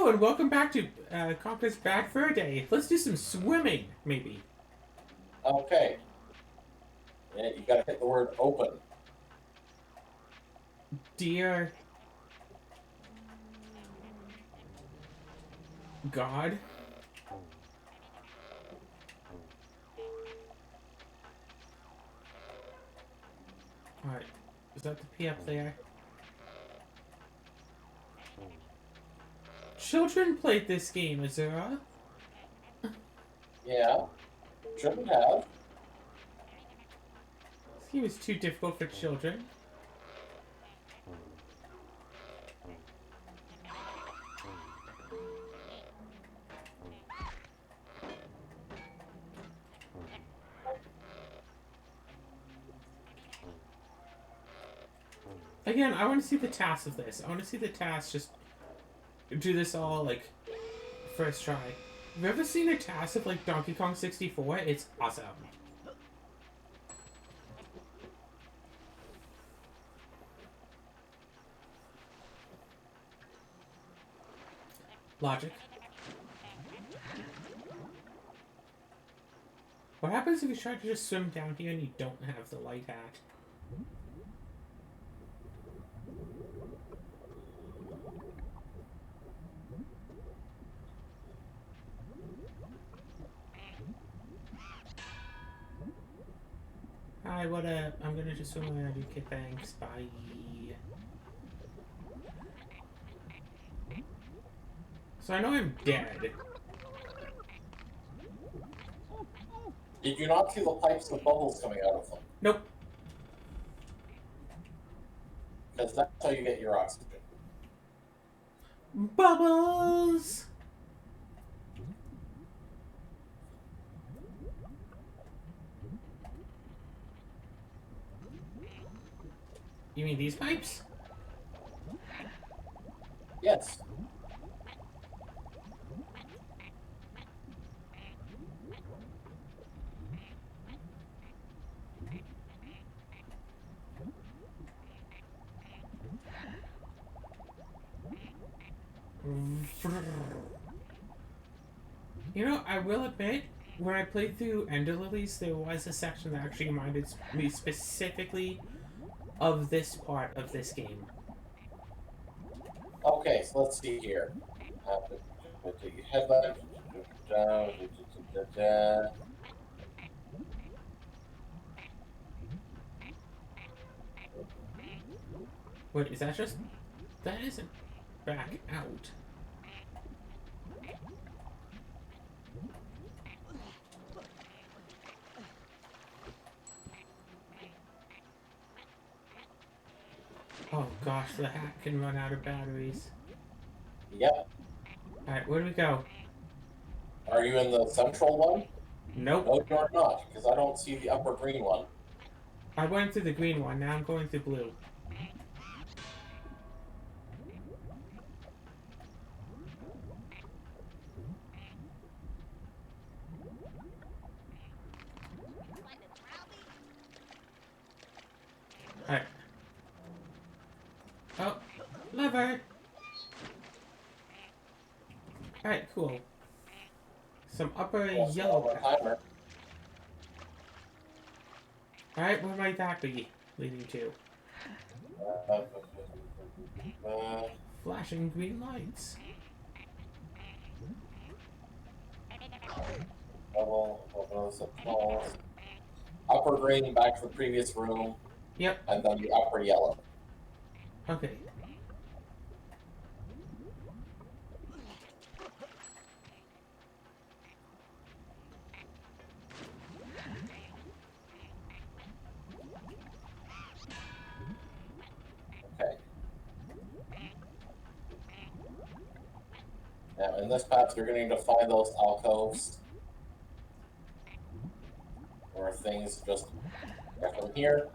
Hello and welcome back to Conker's Bad Fur Day. Let's do some swimming, maybe. Okay. Yeah, you gotta hit the word open. Dear God. Alright, is that the P up there? Children played this game, Azura. Yeah, shouldn't have. This game is too difficult for children. Again, I want to see the task of this. I want to see the task just do this all, like, first try. Have you ever seen a task of, like, Donkey Kong 64? It's awesome. Logic. What happens if you try to just swim down here and you don't have the light hat? Hi, what up? I'm gonna just swim around. Okay, thanks. Bye. So I know I'm dead. Did you not see the pipes with bubbles coming out of them? Nope. Because that's how you get your oxygen. Bubbles! You mean these pipes? Yes. You know, I will admit, when I played through Ender Lilies, there was a section that actually reminded me specifically of this part of this game. Okay, so let's see here. Headlight. Wait, is that just... That isn't back out. Oh gosh, the hat can run out of batteries. Yep. Alright, where do we go? Are you in the central one? Nope. No, you're not, because I don't see the upper green one. I went through the green one, now I'm going through blue. Alright. Oh, lever! Alright, cool. Some upper yellow path. Alright, where might that be leading to? Flashing green lights. Upper green back to the previous room. Yep. And then the upper yellow. Okay. Okay. Now, in this path, you're going to need to find those alcoves where things just get from here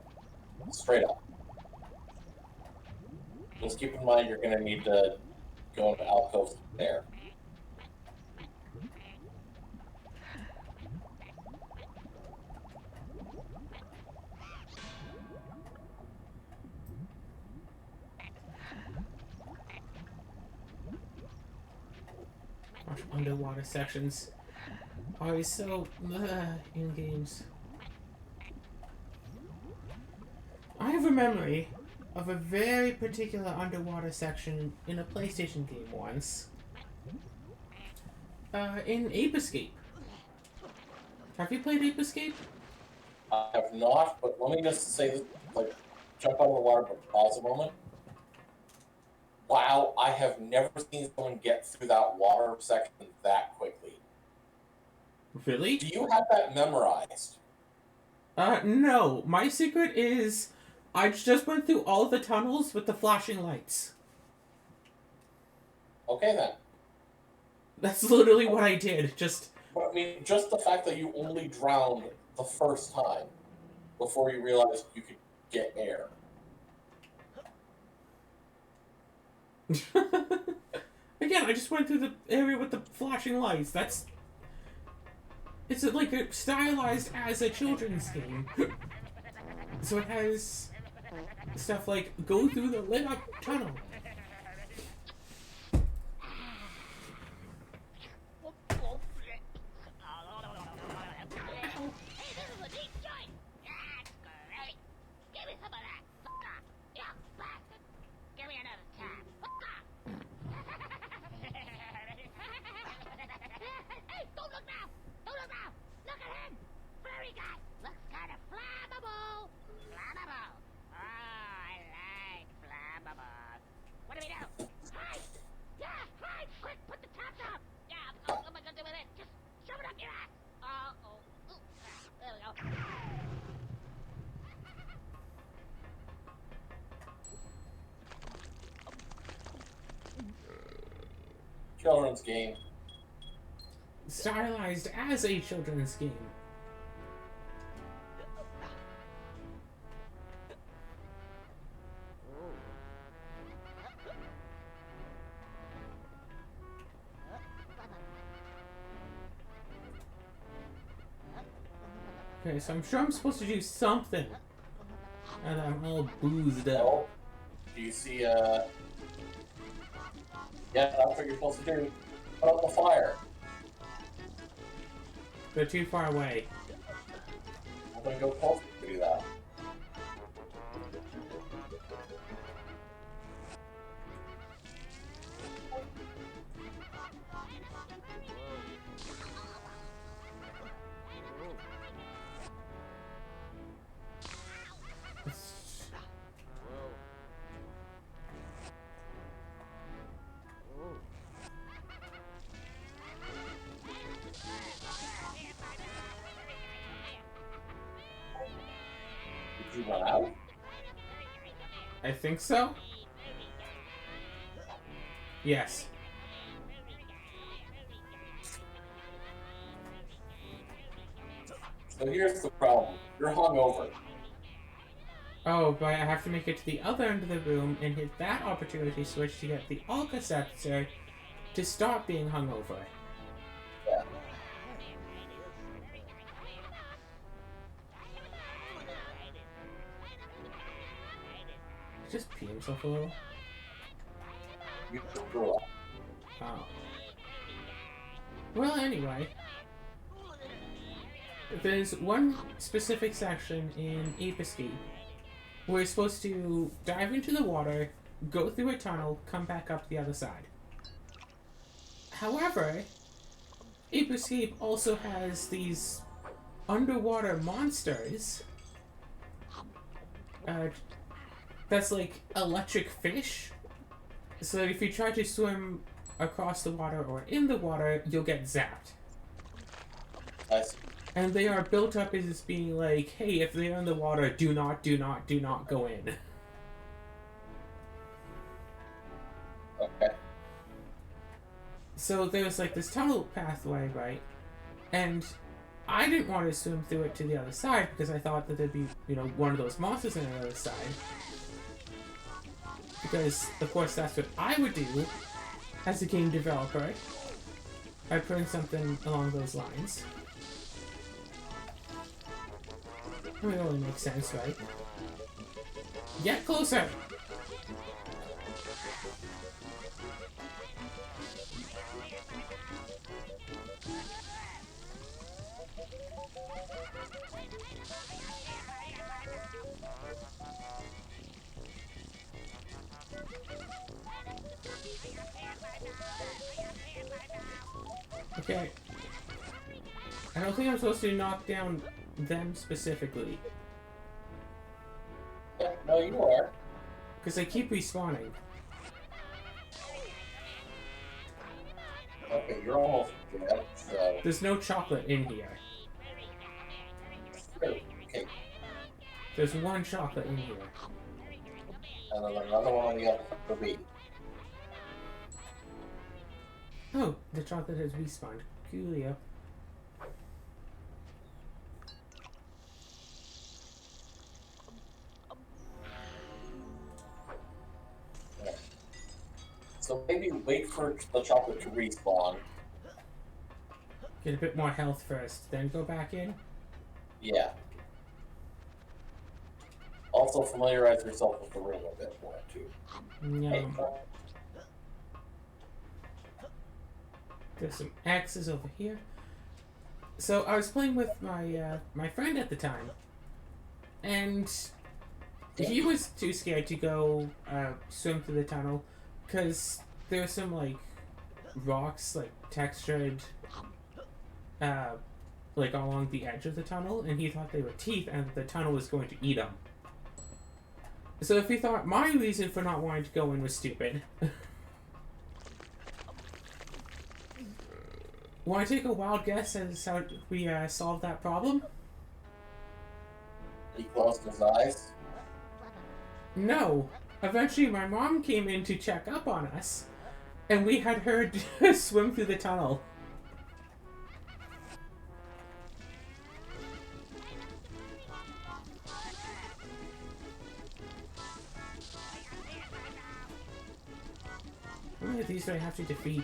straight up. Just keep in mind you're going to need to go into alcoves there. Gosh, underwater sections are so in games. I have a memory of a very particular underwater section in a PlayStation game once. In Ape Escape. Have you played Ape Escape? I have not, but let me just say this, like, jump out of the water, but pause a moment. Wow, I have never seen someone get through that water section that quickly. Really? Do you have that memorized? No. My secret is I just went through all the tunnels with the flashing lights. Okay then. That's literally what I did. Just... But I mean, just the fact that you only drowned the first time before you realized you could get air. Again, I just went through the area with the flashing lights. That's... It's like a stylized as a children's game. So it has stuff like go through the lit up tunnel. Children's game. Stylized as a children's game. Okay, so I'm sure I'm supposed to do something. And I'm all boozed up. Oh, do you see, yeah, that's what you're supposed to do. Put out the fire. They're too far away. I'm gonna go closer to do that. Did you run out? I think so? Yes. So here's the problem. You're hungover. Oh, but I have to make it to the other end of the room and hit that opportunity switch to get the Alka-Seltzer to stop being hungover. Yeah. Just pee himself a little. You threw up. Oh. Well, anyway. There's one specific section in Ape Escape where you're supposed to dive into the water, go through a tunnel, come back up the other side. However, Ape Escape also has these underwater monsters that's like electric fish. So that if you try to swim across the water or in the water, you'll get zapped. I see. And they are built up as being like, hey, if they're in the water, do not go in. Okay. So there's like this tunnel pathway, right? And I didn't want to swim through it to the other side because I thought that there'd be, you know, one of those monsters on the other side. Because, of course, that's what I would do as a game developer. I'd put in something along those lines. I mean, it only makes sense, right? Get closer! Okay. I don't think I'm supposed to knock down them specifically. Yeah, no, you are. Because they keep respawning. Okay, you're almost dead, so... There's no chocolate in here. Okay, There's one chocolate in here. and then another one on the other beat. Oh, the chocolate has respawned. Coolio. Yeah. So maybe wait for the chocolate to respawn. Get a bit more health first, then go back in. Yeah. Also familiarize yourself with the room a bit more, too. No. There's some axes over here. So I was playing with my my friend at the time, and he was too scared to go swim through the tunnel because there's some like rocks, like textured, like along the edge of the tunnel, and he thought they were teeth, and the tunnel was going to eat him. So if he thought my reason for not wanting to go in was stupid. Want to take a wild guess as how we solved that problem? He closed his eyes. No. Eventually, my mom came in to check up on us, and we had her swim through the tunnel. How many of these do I have to defeat?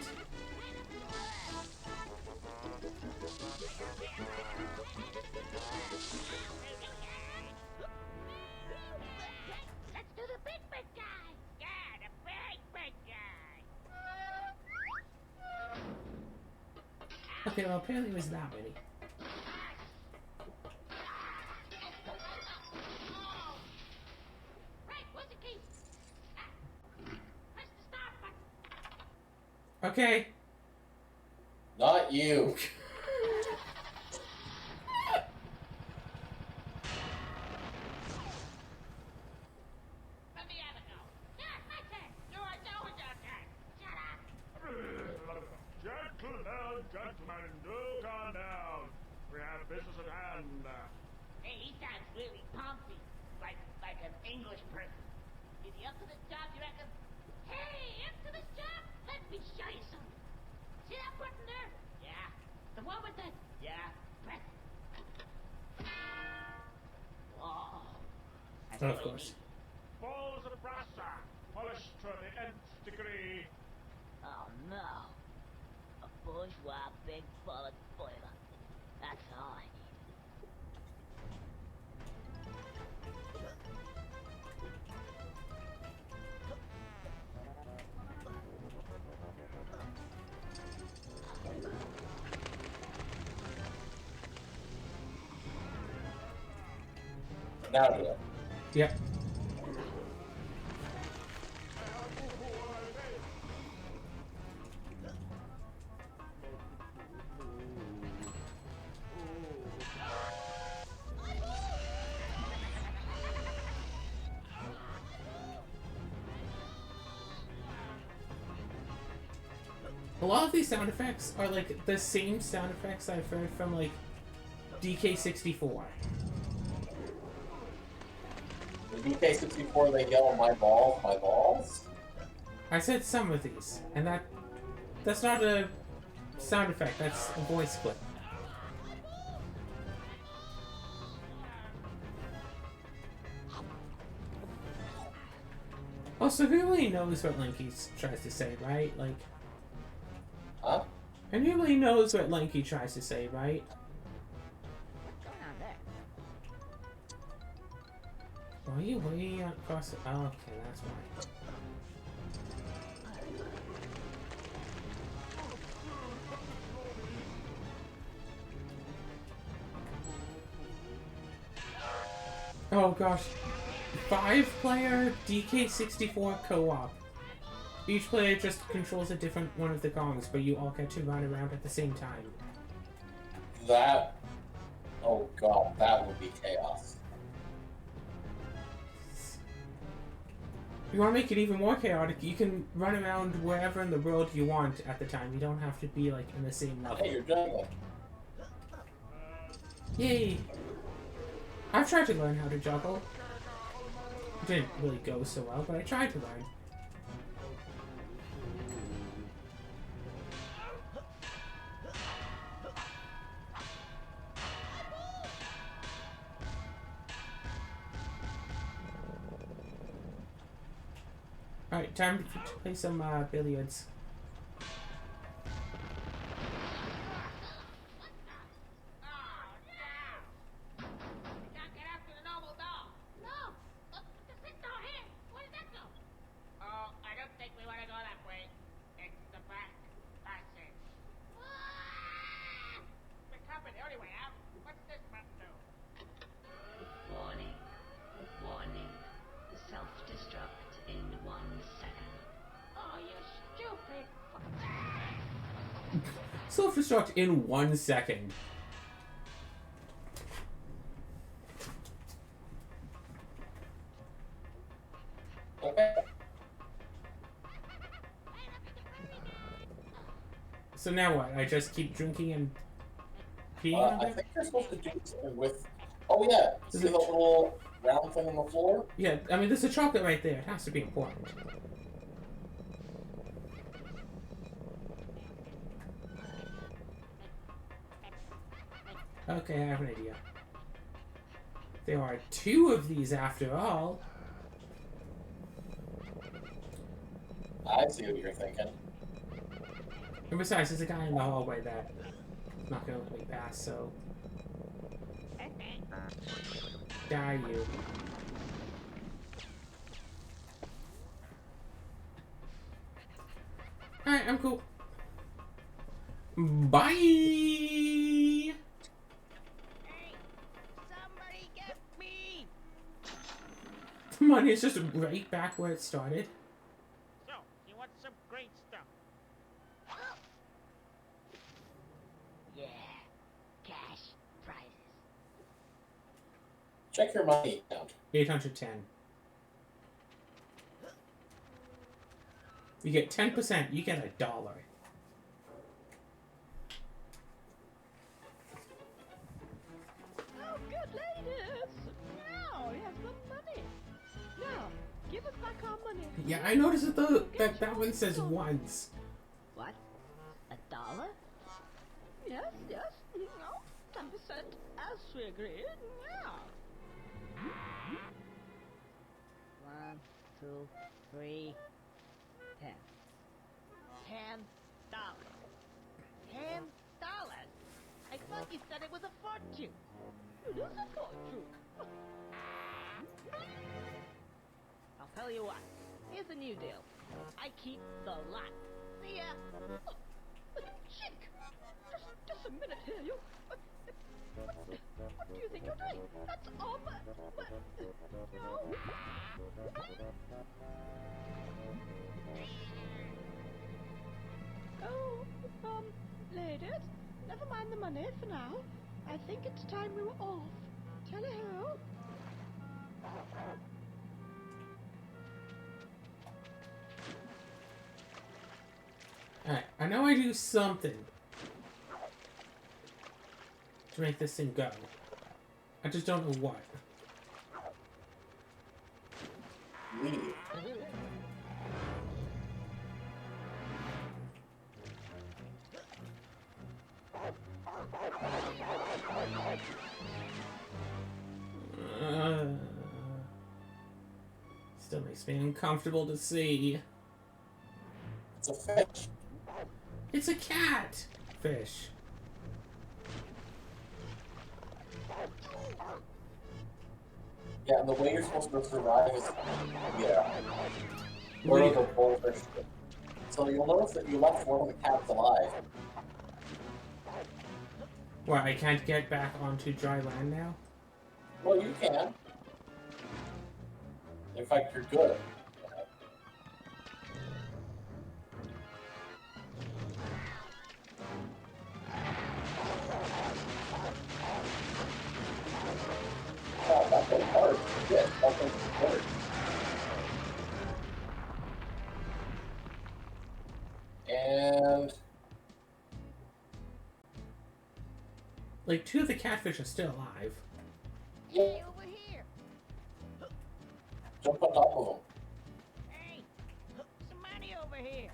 Okay, well apparently it was that many. Okay. Not you. Gentlemen, do calm down. We have business at hand. Hey, he sounds really pumpy, like an English person. Is he up to the job, you reckon? Hey, up to this job? Let me show you something. See that button there? Yeah. The one with the... Yeah. Press it. Whoa. That's Oh, of really course. neat. Balls of brassa, polished to the nth degree. Oh, no. A bourgeois big bullet boiler. That's all I need. Now do it. Yep. A lot of these sound effects are like the same sound effects I've heard from like DK64. The DK64, they yell, my balls, my balls? I said some of these, and that's not a sound effect, that's a voice clip. Also, who really knows what Lanky tries to say, right? Like, Huh? and who really knows what Lanky tries to say, right? What's going on there? Why are you way across the... Oh, okay, that's why. Oh gosh. 5-player DK64 co-op. Each player just controls a different one of the gongs, but you all get to run around at the same time. That. Oh god, that would be chaos. If you want to make it even more chaotic, you can run around wherever in the world you want at the time. You don't have to be like in the same level. Hey, you're juggling. Yay! I've tried to learn how to juggle. It didn't really go so well, but I tried to learn. Alright, time to play some billiards. Self-destruct in 1 second. Okay. So now what? I just keep drinking and peeing on I them? think you're supposed to do something with. Oh yeah, see the little round thing on the floor? Yeah, I mean, there's a chocolate right there. It has to be important. Okay, I have an idea. There are 2 of these after all. I see what you're thinking. And besides, there's a guy in the hallway that's not gonna let me pass, so... Die, you. Alright, I'm cool. Bye! Hey, somebody get me! The money is just right back where it started. So, you want some great stuff? Yeah, cash prizes. Check your money account. 810. You get 10%, you get $1. Oh, good ladies! Now, here's the money. Now, give us back our money. Yeah, I noticed that that one says once. What? $1? Yes, yes. No, 10% as we agreed. Yeah. 1, 2, 3, 10. $10. $10? I thought you said it was a fortune. It is a fortune. I'll tell you what. Here's a new deal. I keep the lot. See ya. Oh, chick! Just a minute here, you. What do you think you're doing? That's all but no. Oh, ladies, never mind the money for now. I think it's time we were off. Tally-ho. Alright, I know I do something to make this thing go. I just don't know what. Leave. Still makes me uncomfortable to see. It's a fish. It's a cat! Fish. Yeah, and the way you're supposed to survive is, yeah, one of the bullfish. So you'll notice that you left one of the cats alive. What, I can't get back onto dry land now? Well, you can. In fact, you're good. And Like, 2 of the catfish are still alive. Hey, over here. jump on top of them. Hey, some money over here.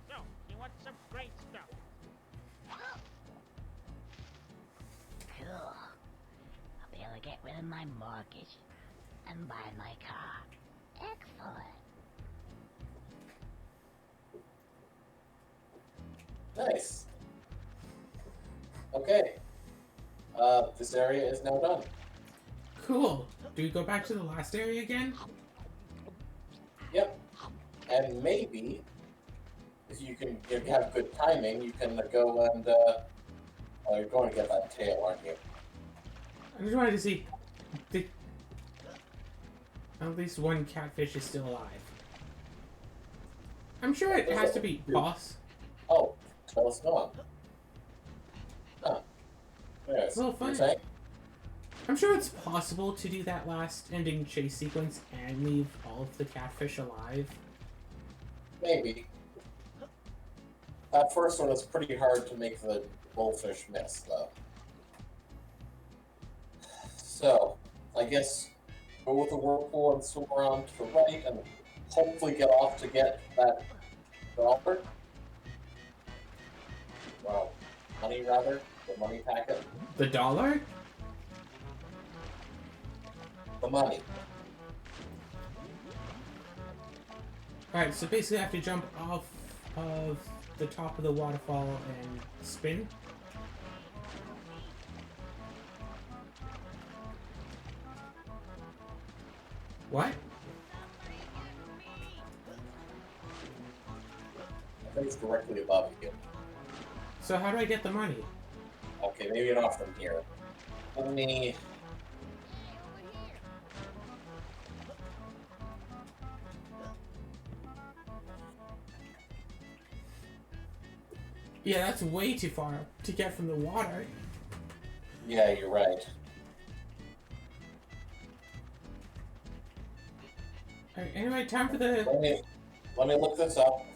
So, you want some great stuff? Cool. I'll be able to get rid of my mortgage and buy my car. Excellent. Nice. Okay. This area is now done. Cool. Do we go back to the last area again? Yep. And maybe, if you have good timing, you can go and, you're going to get that tail, aren't you? I just wanted to see. At least one catfish is still alive. I'm sure it has to be boss. Oh, tell us no. Huh. Yes. Well, fine. You're saying? I'm sure it's possible to do that last ending chase sequence and leave all of the catfish alive. Maybe. That first one is pretty hard to make the bullfish miss, though. So, I guess go with the whirlpool and swim around to the right and hopefully get off to get that dollar. Well, money rather. The money packet. The dollar? The money. Alright, so basically I have to jump off of the top of the waterfall and spin. What? I think it's directly above you. So how do I get the money? Okay, maybe not from here. Let me... Yeah, that's way too far to get from the water. Yeah, you're right. Alright, anyway, time for the... Let me look this up.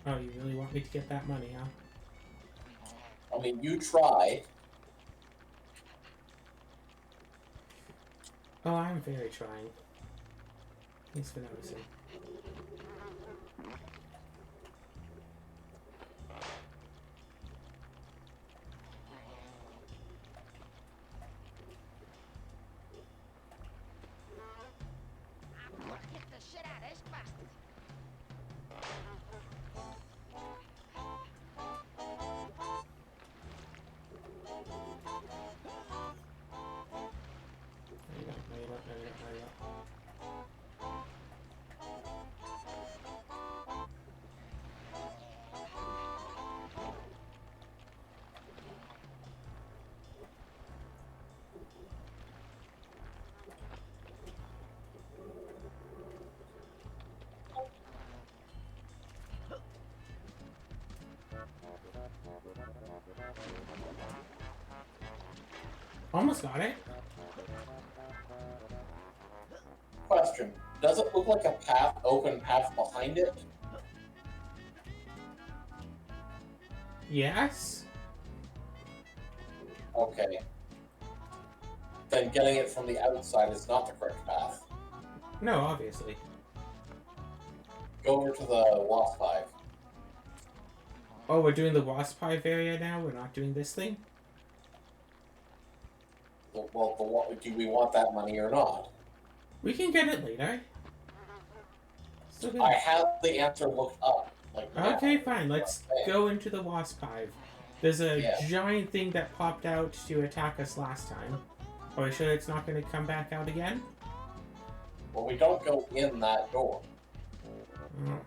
Oh, you really want me to get that money, huh? I mean, you try. Oh, I'm very trying. Thanks for noticing. I'm gonna kick the shit out of this bastard. No, you don't, no, you don't, no, you don't, no, you don't. Almost got it. Question. Does it look like a path, open path behind it? Yes? Okay. Then getting it from the outside is not the correct path. No, obviously. Go over to the Wasp Hive. Oh, we're doing the Wasp Hive area now? We're not doing this thing? Well, do we want that money or not? We can get it later. Still good. I have the answer looked up. Like, now. Okay, fine. Let's go into the Wasp Hive. There's a Yeah. giant thing that popped out to attack us last time. Are we sure it's not going to come back out again? Well, we don't go in that door. Oh.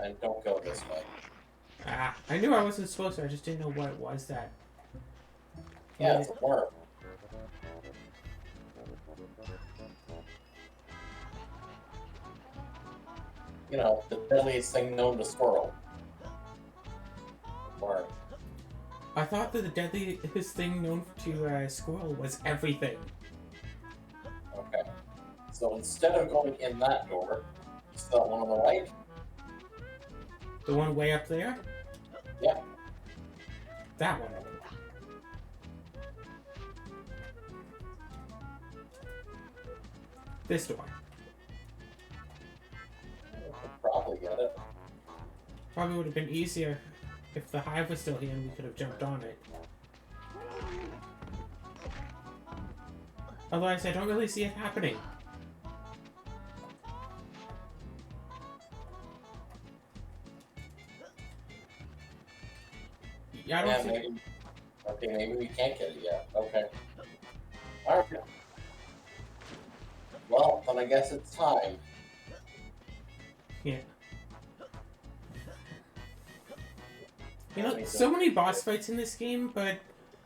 And don't go this way. Ah, I knew I wasn't supposed to. I just didn't know what it was that... Yeah, it's a worm. You know, the deadliest thing known to squirrel. Or, I thought that the deadliest thing known to Squirrel was everything. okay. So instead of going in that door, it's the one on the right? The one way up there? Yeah. That one. This door. Probably get it. Probably would have been easier if the hive was still here and we could have jumped on it. Otherwise, I don't really see it happening. Yeah, I don't think... maybe. Okay, maybe we can't get it yet. Okay. Alright. Well, then I guess it's time. Yeah. You know, so many boss fights in this game, but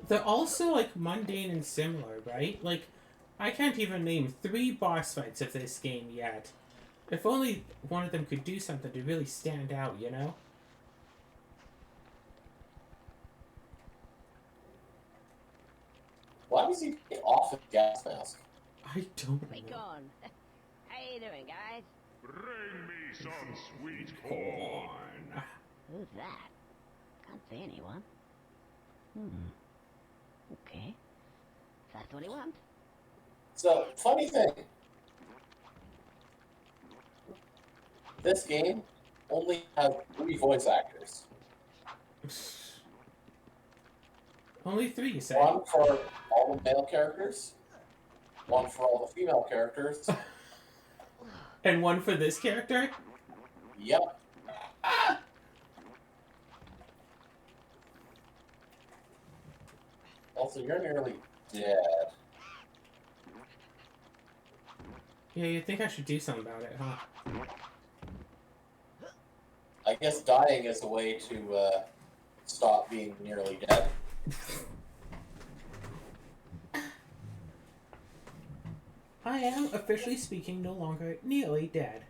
they're also, like, mundane and similar, right? Like, I can't even name 3 boss fights of this game yet. If only one of them could do something to really stand out, you know? Why does he take off his gas mask? I don't Wake know. on. How you doing, guys? Bring me some sweet corn. Corn. Who's that? Can't see anyone. Okay. If that's what you want. So, funny thing. This game only has 3 voice actors. Only 3, you say? One for all the male characters, one for all the female characters. And one for this character? Yep. Also, you're nearly dead. Yeah, you'd think I should do something about it, huh? I guess dying is a way to stop being nearly dead. I am, officially speaking, no longer nearly dead.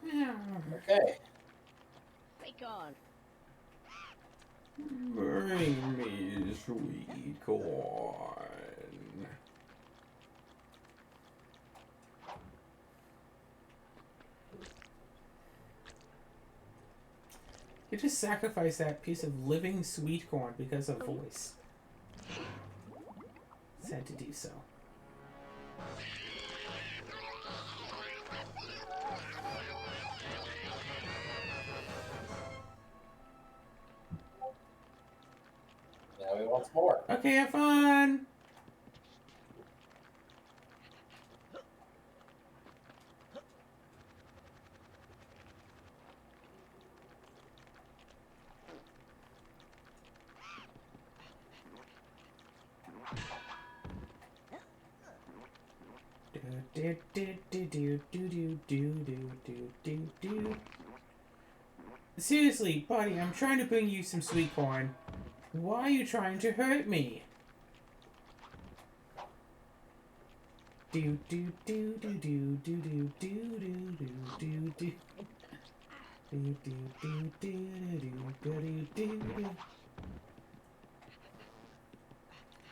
Okay. Wake on. Bring me sweet corn. You just sacrifice that piece of living sweet corn because of voice. Sad to do so. Now he wants more. Okay, have fun! Seriously, buddy, I'm trying to bring you some sweet corn. Why are you trying to hurt me? Do do do do do do do do do do do do. Do do do do do do do do.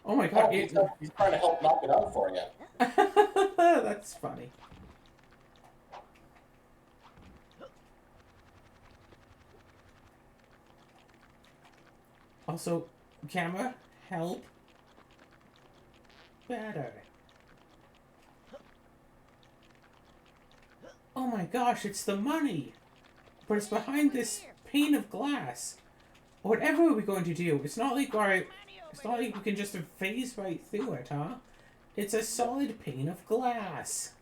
Oh my god, Oh, he's trying to help knock it out for you. That's funny. Also, camera, help. Better. Oh my gosh, it's the money! But it's behind this pane of glass. Whatever are we going to do? It's not like we can just phase right through it, huh? It's a solid pane of glass.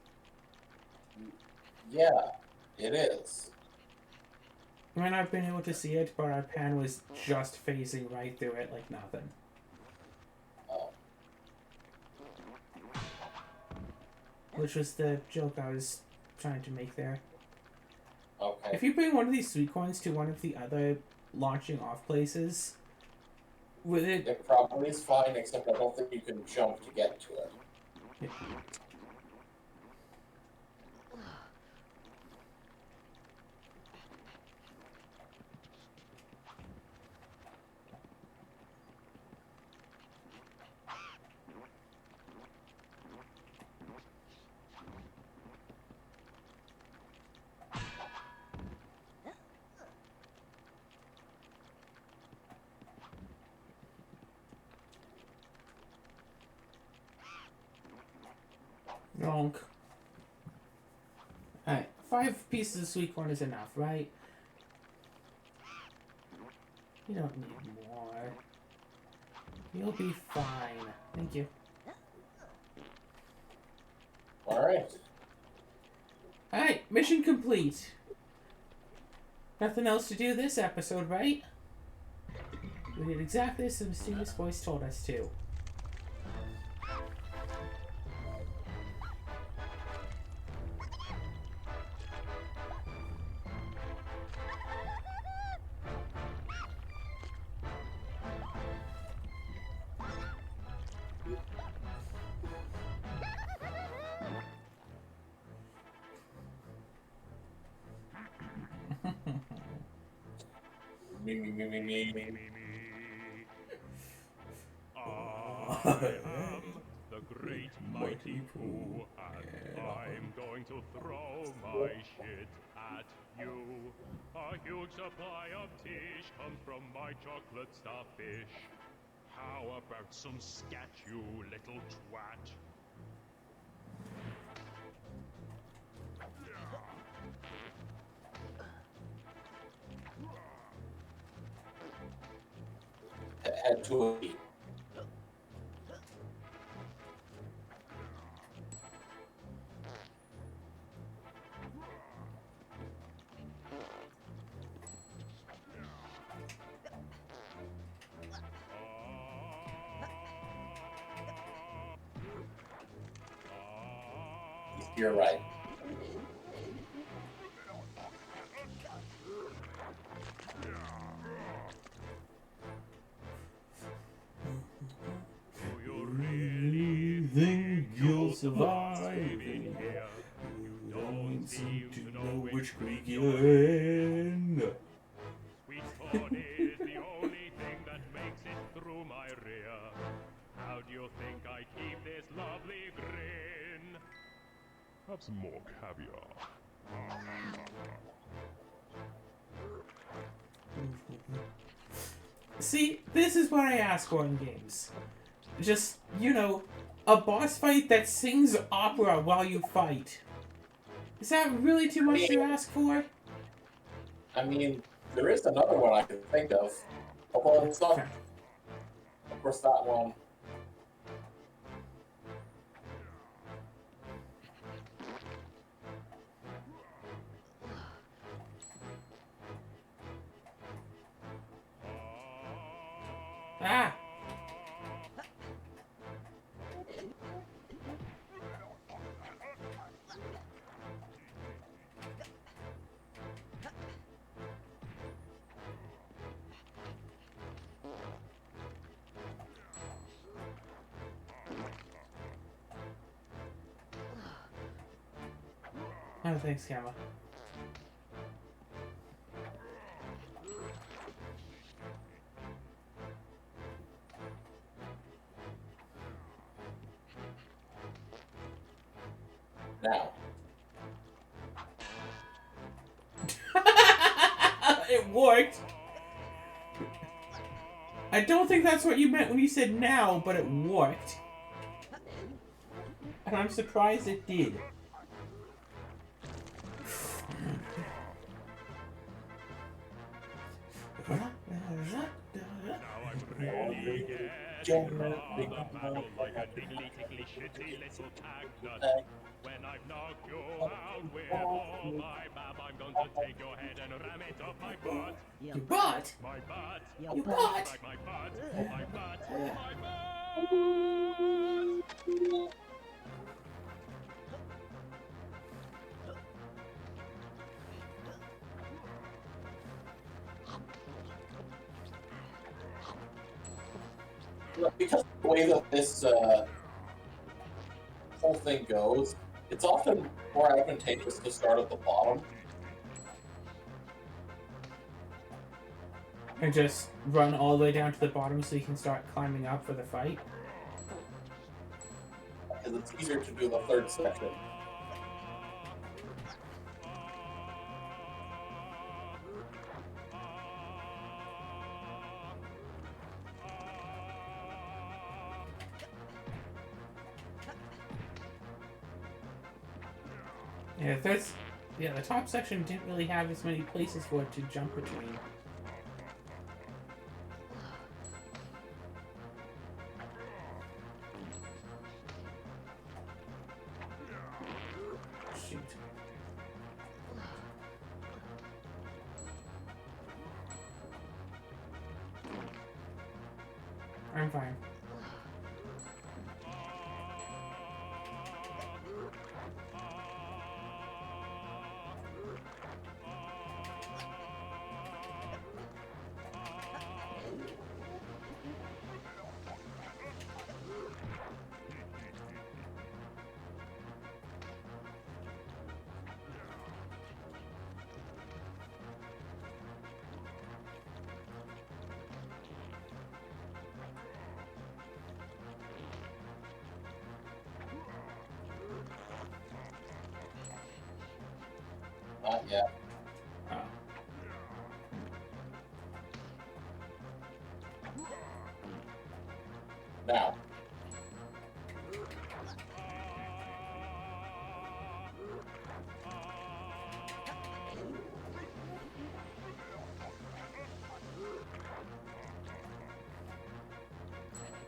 Yeah, it is. I mean, I've been able to see it, but our pan was just phasing right through it like nothing. Oh. Which was the joke I was trying to make there. Okay. If you bring one of these sweet coins to one of the other launching off places, with it... It probably is fine, except I don't think you can jump to get to it. Yeah. Wrong. Alright, 5 pieces of sweet corn is enough, right? You don't need more. You'll be fine. Thank you. Alright. Alright, mission complete. Nothing else to do this episode, right? We did exactly as the mysterious voice told us to. Me. I am the great mighty Pooh, and I'm going to throw my shit at you. A huge supply of tish comes from my chocolate starfish. How about some scat, you little twat? Had to eat. You're right. Do you really Think you'll you'll survive in here? You don't seem to know which creek you're you're in. Sweet corn is the only thing that makes it through my rear. How do you think I keep this lovely grin? Have some more caviar. See, this is what I ask for in games. Just, you know, a boss fight that sings opera while you fight. Is that really too much to ask for? I mean, there is another one I can think of. Although it's not, Okay. of course, that one. Ah! Oh, thanks, Gamma. Now, It worked! I don't think that's what you meant when you said now, but it worked. And I'm surprised it did. Now I'm really getting a battle like a niggly, tickly, shitty little tag nut. When I've knocked you out with all my bab, I'm going to take your head and ram it up my butt. Your butt? My butt. Your butt? Like my butt. My butt. My butt. because of the way that this whole thing goes, it's often more advantageous to start at the bottom. And just run all the way down to the bottom so you can start climbing up for the fight. Because it's easier to do the third section. Yeah, that's... Yeah, the top section didn't really have as many places for it to jump between. Shoot. I'm fine. Not yet. Oh. Now.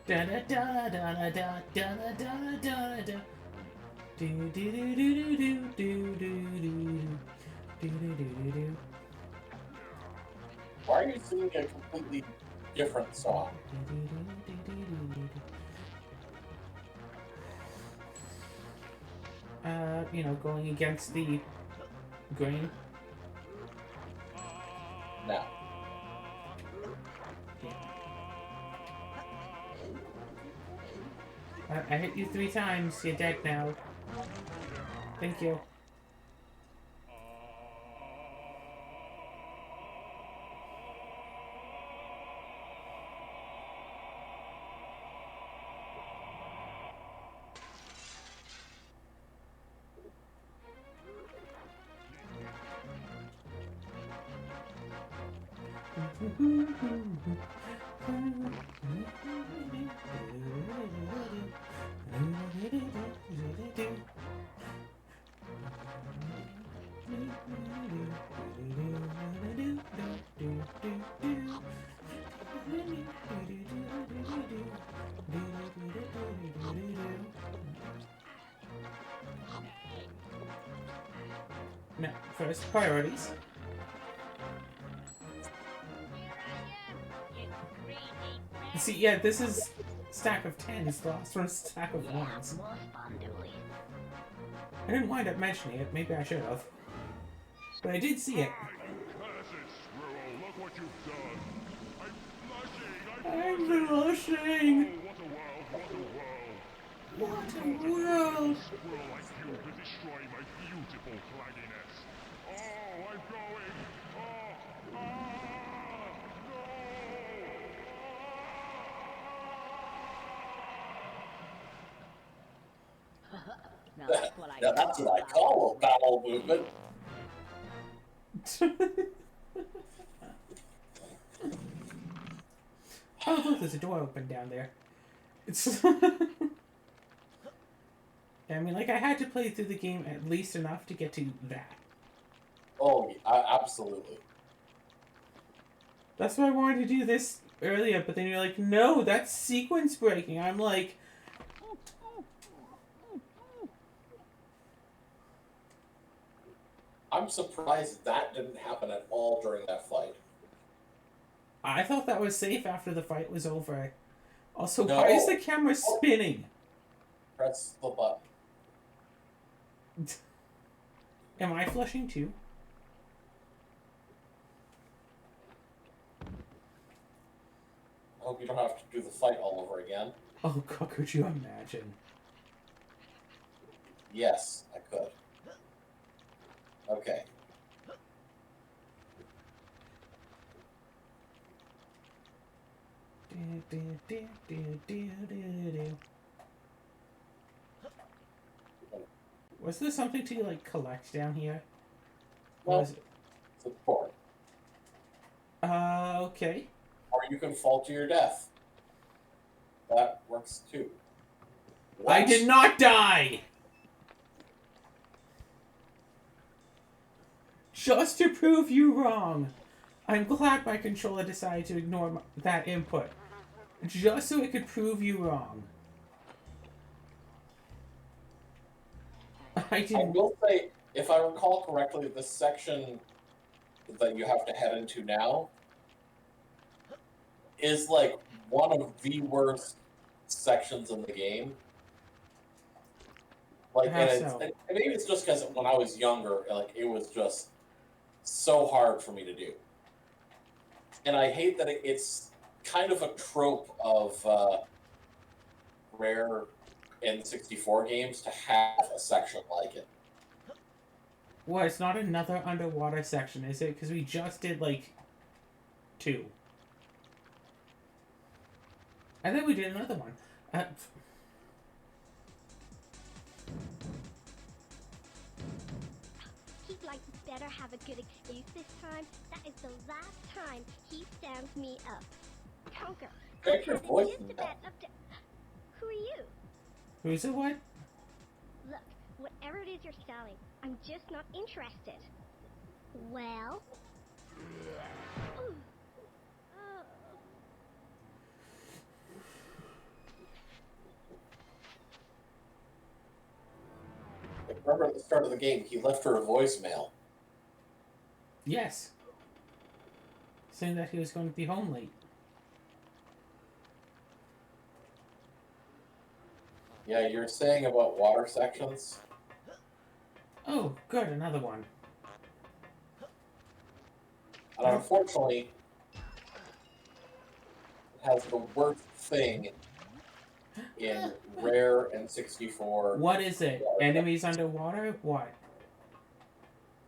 Da da da da da da da da da da. Do do do do do do do do do do do. Why are you singing a completely different song? You know, going against the grain. Now. I hit you 3 times. You're dead now. Thank you. Now, first, priorities. See, yeah, this is stack of 10s, the last one's stack of 1s. I didn't wind up mentioning it, maybe I should have. But I did see it. Look what you've done. I'm blushing! What a world, what a world. What a world! Squirrel like you to destroy my beautiful clagginess. Oh, I'm going. Oh, Now that's what I Now that's what I call a bowel movement. Oh, look, there's a door open down there. It's... I mean, like, I had to play through the game at least enough to get to that. Oh, absolutely. That's why I wanted to do this earlier, but then you're like, no, that's sequence breaking. I'm like... I'm surprised that didn't happen at all during that fight. I thought that was safe after the fight was over. Also, No. why is the camera spinning? Press the button. Am I flushing too? I hope you don't have to do the fight all over again. Oh god, could you imagine? Yes, I could. Okay. Was there something to, like, collect down here? Well, Was it? support. Okay. Or you can fall to your death. That works too. I did not die! Just to prove you wrong. I'm glad my controller decided to ignore that input. Just so it could prove you wrong. I I didn't... will say, if I recall correctly, the section that you have to head into now is like one of the worst sections in the game. Like, How so? and maybe it's just because when I was younger, like it was just so hard for me to do. And I hate that it's kind of a trope of rare N64 games to have a section like it. What, it's not another underwater section, is it? Because we just did, like, 2. And then we did another one. He'd like better have a good excuse this time. That is the last time he stands me up. Conker, Check your voice. just about up to... Who are you? Who's it what? Look, whatever it is you're selling, I'm just not interested. Well? Ooh. Oh. Remember at the start of the game, he left her a voicemail. Yes. Saying that he was going to be home late. Yeah, you're saying about water sections? Oh, good, another one. And unfortunately, it has the worst thing in Rare and 64. What is it? Enemies underwater? What?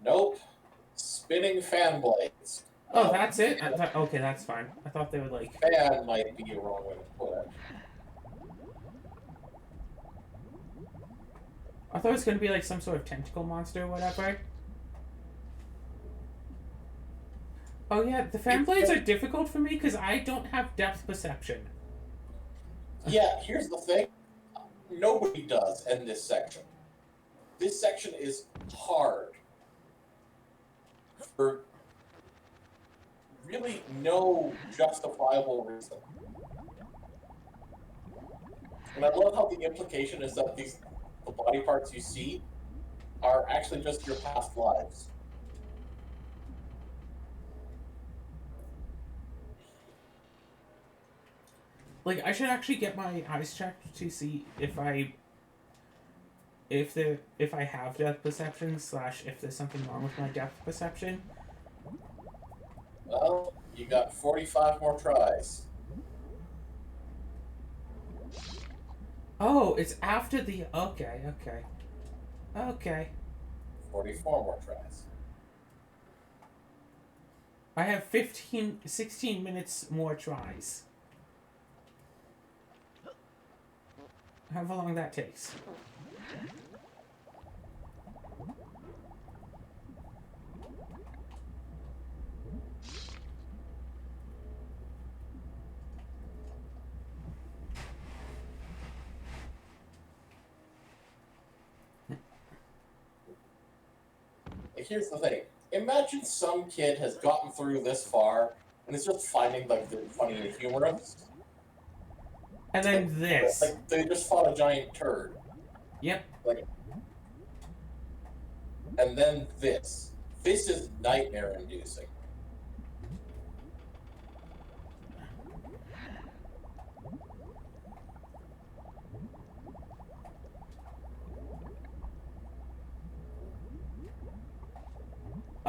Nope. Spinning fan blades. Oh, that's it? Okay, that's fine. I thought they would, like... Fan might be a wrong way to put it. I thought it was going to be, like, some sort of tentacle monster or whatever. Oh, yeah, the fan blades are difficult for me because I don't have depth perception. Yeah, here's the thing. Nobody does in this section. This section is hard. For really no justifiable reason. And I love how the implication is that the body parts you see are actually just your past lives. Like, I should actually get my eyes checked to see if I have depth perception / if there's something wrong with my depth perception. Well, you got 45 more tries. Oh, it's after the... Okay. 44 more tries. I have 16 minutes more tries. However long that takes. Here's the thing. Imagine some kid has gotten through this far and is just finding like the funny and humorous. And then this. Like they just fought a giant turd. Yep. Like, and then this. This is nightmare-inducing.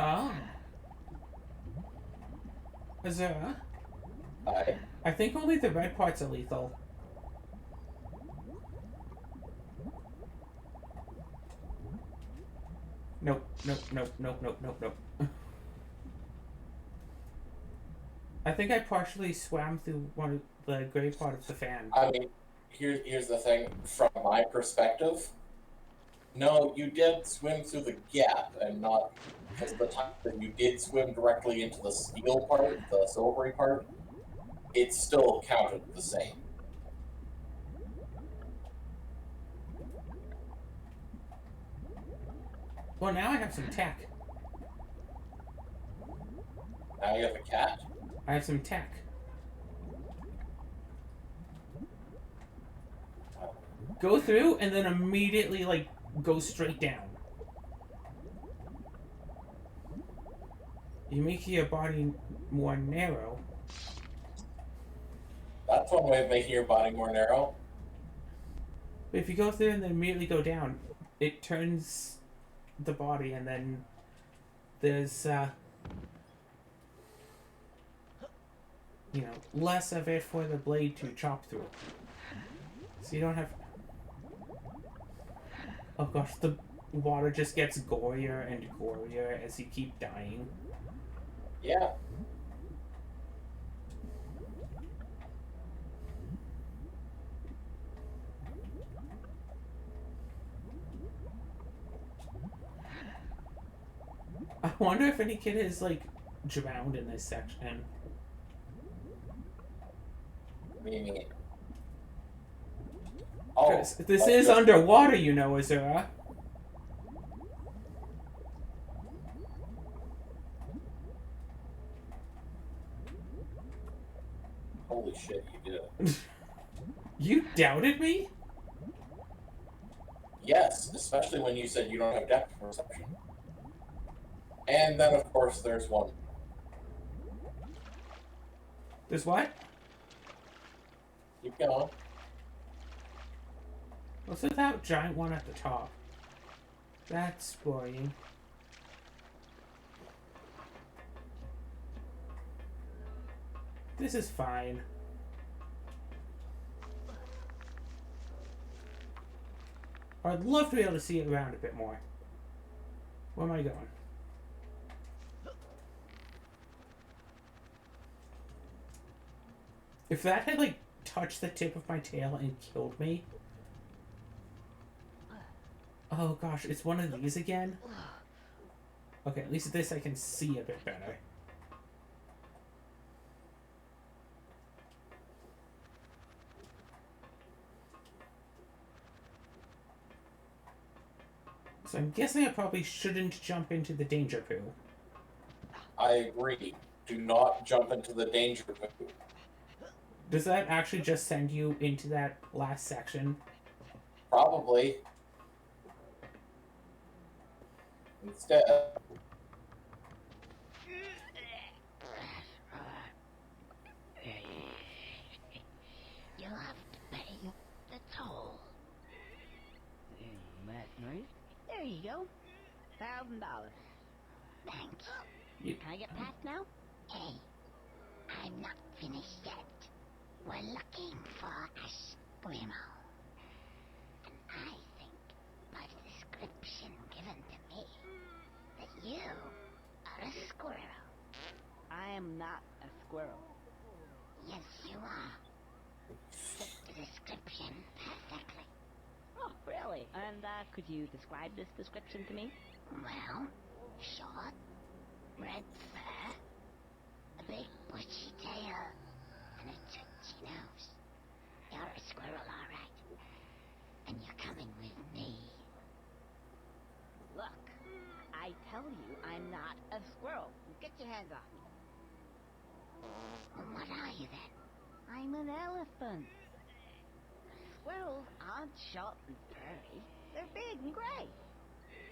Oh. Azura? I think only the red parts are lethal. Nope. I think I partially swam through one of the gray part of the fan. I mean, here's the thing. From my perspective, no, you did swim through the gap and not because the time that you did swim directly into the steel part, the silvery part, it still counted the same. Well, now I have some tech. Now you have a cat? I have some tech. Go through and then immediately, like, go straight down. You make your body more narrow. That's one way of making your body more narrow. But if you go through and then immediately go down, it turns the body, and then there's, you know, less of it for the blade to chop through. So you don't have... Oh gosh, the water just gets gorier and gorier as you keep dying. Yeah. I wonder if any kid is, like, drowned in this section. Meaning. Oh, 'Cause this like is just- underwater, you know, Azura. Holy shit, you did it. You doubted me? Yes, especially when you said you don't have depth perception. And then, of course, there's one. There's what? Keep going. What's with that giant one at the top? That's worrying. This is fine. I'd love to be able to see it around a bit more. Where am I going? If that had, like, touched the tip of my tail and killed me... Oh gosh, it's one of these again? Okay, at least this I can see a bit better. So I'm guessing I probably shouldn't jump into the danger pool. I agree. Do not jump into the danger pool. Does that actually just send you into that last section? Probably. Instead, You'll have to pay the toll. That's nice. There you go. $1,000. Thanks. You- Can I get past now? Hey, I'm not finished yet. We're looking for a squirrel. And I think by the description given to me that you are a squirrel. I am not a squirrel. Yes, you are. Fit the description perfectly. Oh, really? And could you describe this description to me? Well, short, red fur, a big bushy tail, and a toothy nose. You're a squirrel, all right. And you're coming with me. Look, I tell you, I'm not a squirrel. Get your hands off me. Well, what are you then? I'm an elephant. Squirrels aren't short and furry. They're big and gray.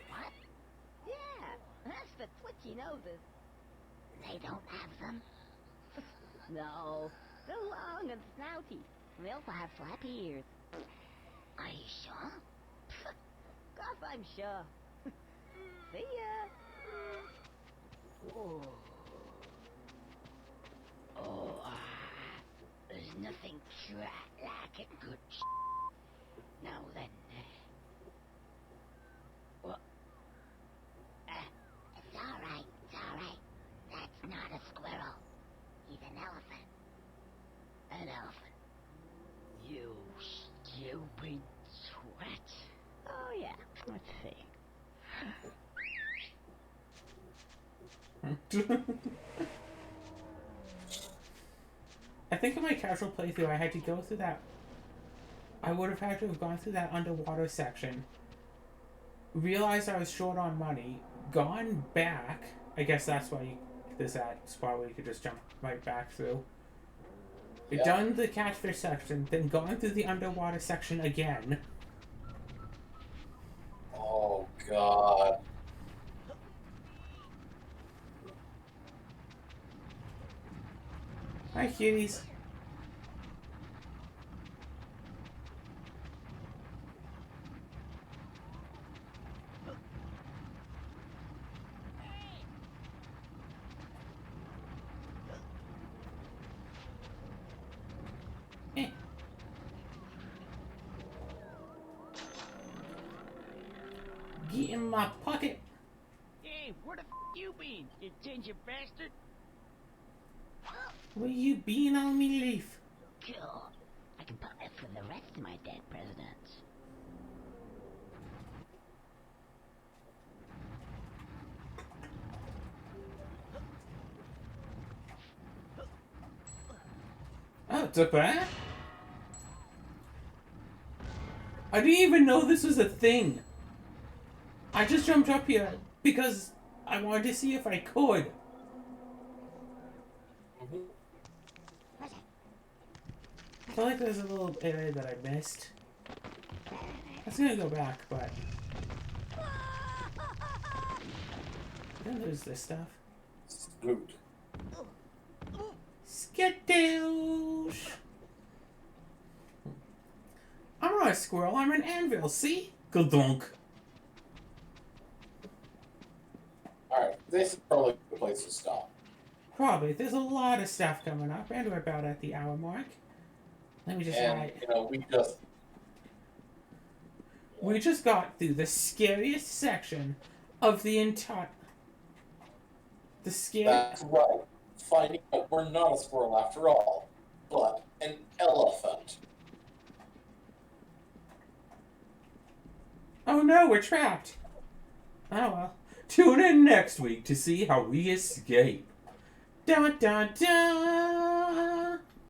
What? Yeah, that's the twitchy noses. They don't have them? No, they're long and snouty. And they also have flappy ears. Are you sure? Course I'm sure. See ya. Oh. Oh, there's nothing quite like a good Now then, what? It's all right, That's not a squirrel. He's an elephant. An elephant. You stupid twat. Oh yeah, let's see. I think in my casual playthrough I had to go through that... I would have had to have gone through that underwater section, realized I was short on money, gone back, I guess that's why there's that spot where you could just jump right back through. We've Yeah. done the catfish section, then gone through the underwater section again. Oh god. Hi, cuties. Eh. Get in my pocket. Hey, where the you been, you ginger bastard? Where you been on me leaf? Cool. I can put that for the rest of my dead presidents. Oh, it's up there? I didn't even know this was a thing. I just jumped up here because I wanted to see if I could. Mhm. I feel like there's a little area that I missed. I was gonna go back, but then there's this stuff. Scoot. Skittish! I'm not a squirrel, I'm an anvil, see? Gadonk. Alright, this is probably a good place to stop. Probably. There's a lot of stuff coming up, and we're about at the hour mark. Let me just And, hide. you know, We just got through the scariest section of the entire... The That's scariest... right. Finding out we're not a squirrel after all, but an elephant. Oh no, we're trapped! Oh well. Tune in next week to see how we escape. Dun dun dun!